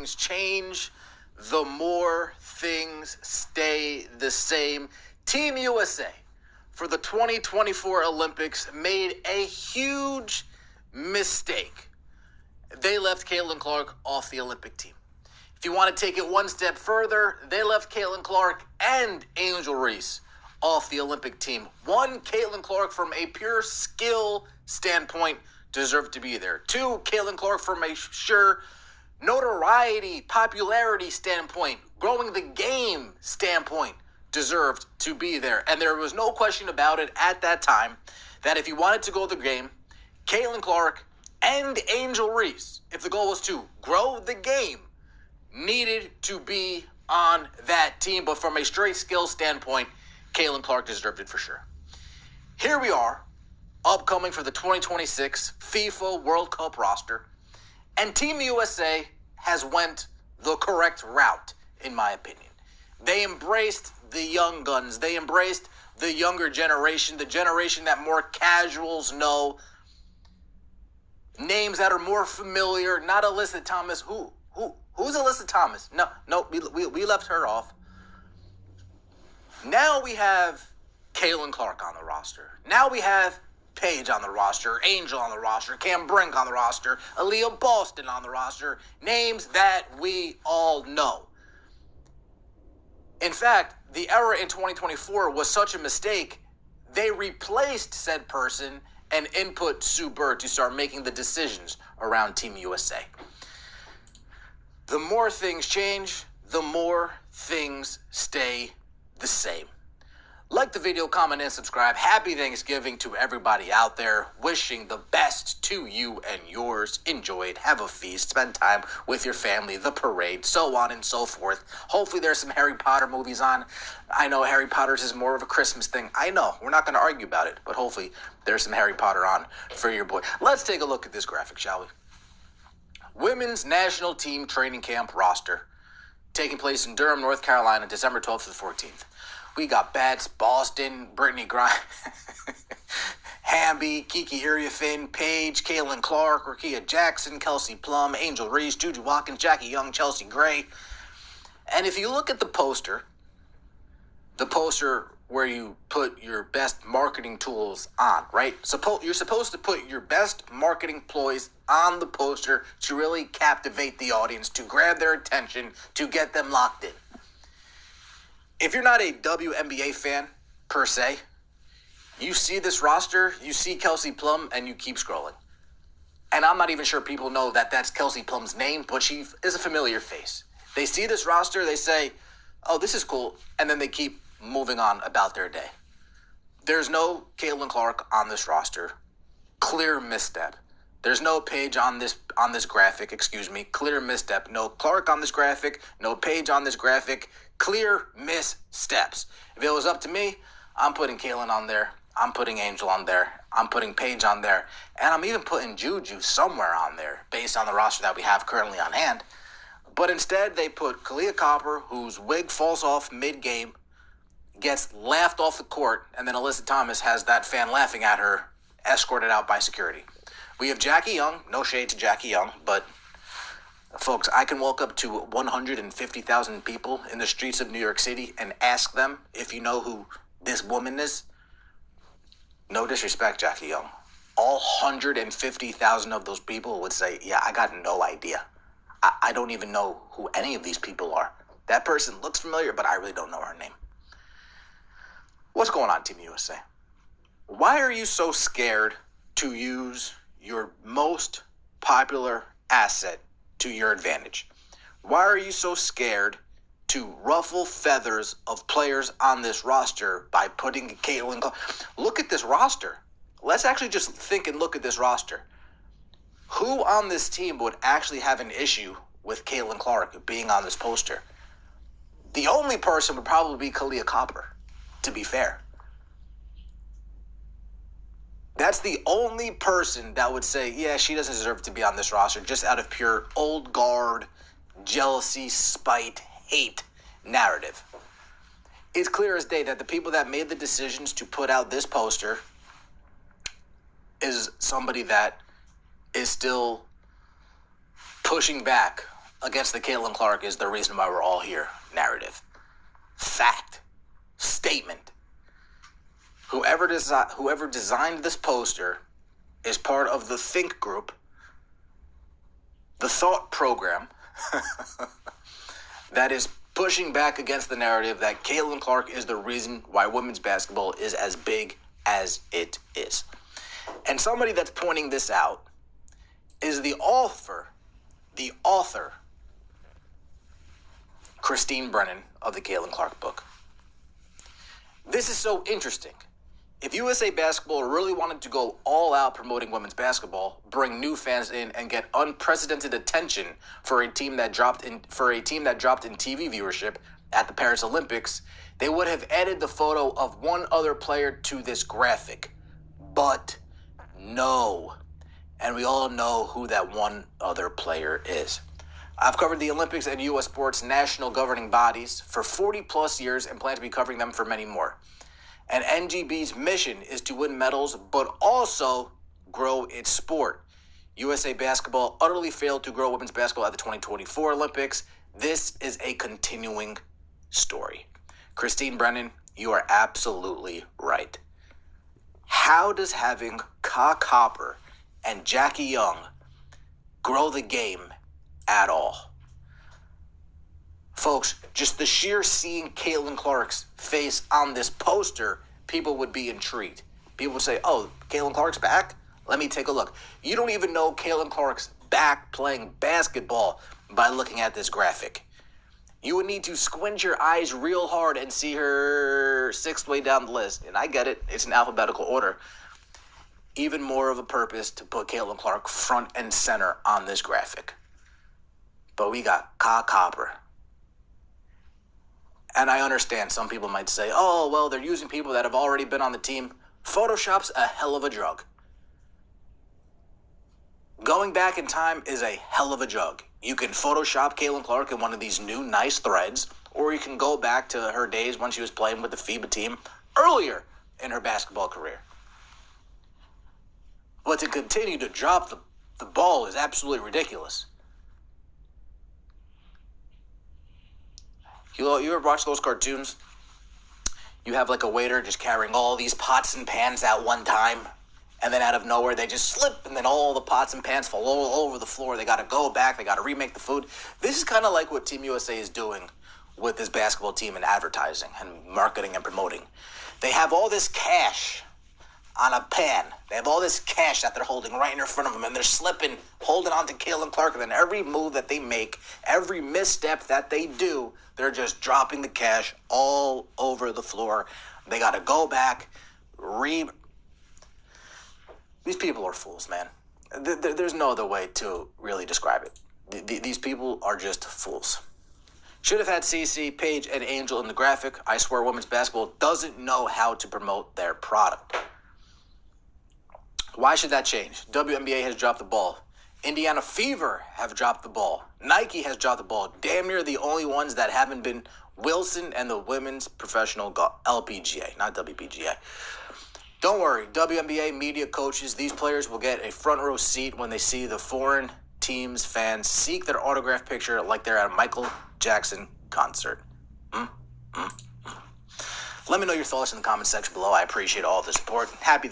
things change, the more things stay the same. Team USA for the 2024 Olympics made a huge mistake. They left Caitlin Clark off the Olympic team. If you want to take it one step further, they left Caitlin Clark and Angel Reese off the Olympic team. One, Caitlin Clark from a pure skill standpoint deserved to be there. Two, Caitlin Clark from a sure notoriety, popularity standpoint, growing the game standpoint deserved to be there. And there was no question about it at that time that if you wanted to go the game, Caitlin Clark and Angel Reese, if the goal was to grow the game, needed to be on that team. But from a straight skill standpoint, Caitlin Clark deserved it for sure. Here we are, upcoming for the 2026 FIFA World Cup roster, and Team USA has went the correct route, in my opinion. They embraced the young guns. They embraced the younger generation, the generation that more casuals know, names that are more familiar. Not Alyssa Thomas. Who's Alyssa Thomas? No, we left her off. Now we have Caitlin Clark on the roster. Now we have Paige on the roster, Angel on the roster, Cam Brink on the roster, Aaliyah Boston on the roster. Names that we all know. In fact, the era in 2024 was such a mistake, they replaced said person and input Sue Bird to start making the decisions around Team USA. The more things change, the more things stay the same. Like the video, comment, and subscribe. Happy Thanksgiving to everybody out there. Wishing the best to you and yours. Enjoy it. Have a feast. Spend time with your family. The parade. So on and so forth. Hopefully there's some Harry Potter movies on. I know Harry Potter's is more of a Christmas thing. I know. We're not going to argue about it. But hopefully there's some Harry Potter on for your boy. Let's take a look at this graphic, shall we? Women's national team training camp roster. Taking place in Durham, North Carolina, December 12th to the 14th. We got Bats, Boston, Brittany Griner, Hamby, Kiki Iriafin, Paige, Caitlin Clark, Rakia Jackson, Kelsey Plum, Angel Reese, Juju Watkins, Jackie Young, Chelsea Gray. And if you look at the poster where you put your best marketing tools on, right? You're supposed to put your best marketing ploys on the poster to really captivate the audience, to grab their attention, to get them locked in. If you're not a WNBA fan, per se, you see this roster, you see Kelsey Plum, and you keep scrolling. And I'm not even sure people know that that's Kelsey Plum's name, but she is a familiar face. They see this roster, they say, oh, this is cool, and then they keep moving on about their day. There's no Caitlin Clark on this roster. Clear misstep. There's no Paige on this graphic, clear misstep. No Clark on this graphic, no Paige on this graphic. Clear missteps. If it was up to me, I'm putting Caitlin on there. I'm putting Angel on there. I'm putting Paige on there. And I'm even putting Juju somewhere on there based on the roster that we have currently on hand. But instead, they put Kalia Copper, whose wig falls off mid-game, gets laughed off the court, and then Alyssa Thomas has that fan laughing at her, escorted out by security. We have Jackie Young. No shade to Jackie Young, but folks, I can walk up to 150,000 people in the streets of New York City and ask them if you know who this woman is. No disrespect, Jackie Young. All 150,000 of those people would say, yeah, I got no idea. I don't even know who any of these people are. That person looks familiar, but I really don't know her name. What's going on, Team USA? Why are you so scared to use your most popular asset to your advantage? Why are you so scared to ruffle feathers of players on this roster by putting Caitlin Clark? Look at this roster. Let's actually just think and look at this roster. Who on this team would actually have an issue with Caitlin Clark being on this poster? The only person would probably be Kalia Copper, to be fair. That's the only person that would say, yeah, she doesn't deserve to be on this roster, just out of pure old guard, jealousy, spite, hate narrative. It's clear as day that the people that made the decisions to put out this poster is somebody that is still pushing back against the Caitlin Clark is the reason why we're all here narrative. Fact. Statement. Whoever designed this poster is part of the Think Group, the thought program, that is pushing back against the narrative that Caitlin Clark is the reason why women's basketball is as big as it is. And somebody that's pointing this out is the author, Christine Brennan of the Caitlin Clark book. This is so interesting. If USA Basketball really wanted to go all out promoting women's basketball, bring new fans in, and get unprecedented attention for a team that dropped in TV viewership at the Paris Olympics, they would have added the photo of one other player to this graphic. But no. And we all know who that one other player is. I've covered the Olympics and U.S. sports national governing bodies for 40 plus years and plan to be covering them for many more. And NGB's mission is to win medals, but also grow its sport. USA Basketball utterly failed to grow women's basketball at the 2024 Olympics. This is a continuing story. Christine Brennan, you are absolutely right. How does having Ka Copper and Jackie Young grow the game at all? Folks, just the sheer seeing Caitlin Clark's face on this poster, people would be intrigued. People would say, oh, Caitlin Clark's back? Let me take a look. You don't even know Caitlin Clark's back playing basketball by looking at this graphic. You would need to squint your eyes real hard and see her sixth way down the list. And I get it. It's in alphabetical order. Even more of a purpose to put Caitlin Clark front and center on this graphic. But we got Ka Copper. And I understand some people might say, oh, well, they're using people that have already been on the team. Photoshop's a hell of a drug. Going back in time is a hell of a drug. You can Photoshop Caitlin Clark in one of these new nice threads, or you can go back to her days when she was playing with the FIBA team earlier in her basketball career. But to continue to drop the ball is absolutely ridiculous. You ever watch those cartoons? You have like a waiter just carrying all these pots and pans at one time, and then out of nowhere they just slip, and then all the pots and pans fall all over the floor. They got to go back. They got to remake the food. This is kind of like what Team USA is doing with this basketball team in advertising and marketing and promoting. They have all this cash on a pan. They have all this cash that they're holding right in front of them, and they're slipping, holding on to Caitlin Clark, and then every move that they make, every misstep that they do, they're just dropping the cash all over the floor. They got to go back, These people are fools, man. There's no other way to really describe it. These people are just fools. Should have had CeCe, Paige, and Angel in the graphic. I swear women's basketball doesn't know how to promote their product. Why should that change? WNBA has dropped the ball. Indiana Fever have dropped the ball. Nike has dropped the ball. Damn near the only ones that haven't been Wilson and the women's professional LPGA, not WPGA. Don't worry, WNBA media coaches, these players will get a front row seat when they see the foreign teams' fans seek their autograph picture like they're at a Michael Jackson concert. Let me know your thoughts in the comment section below. I appreciate all the support. Happy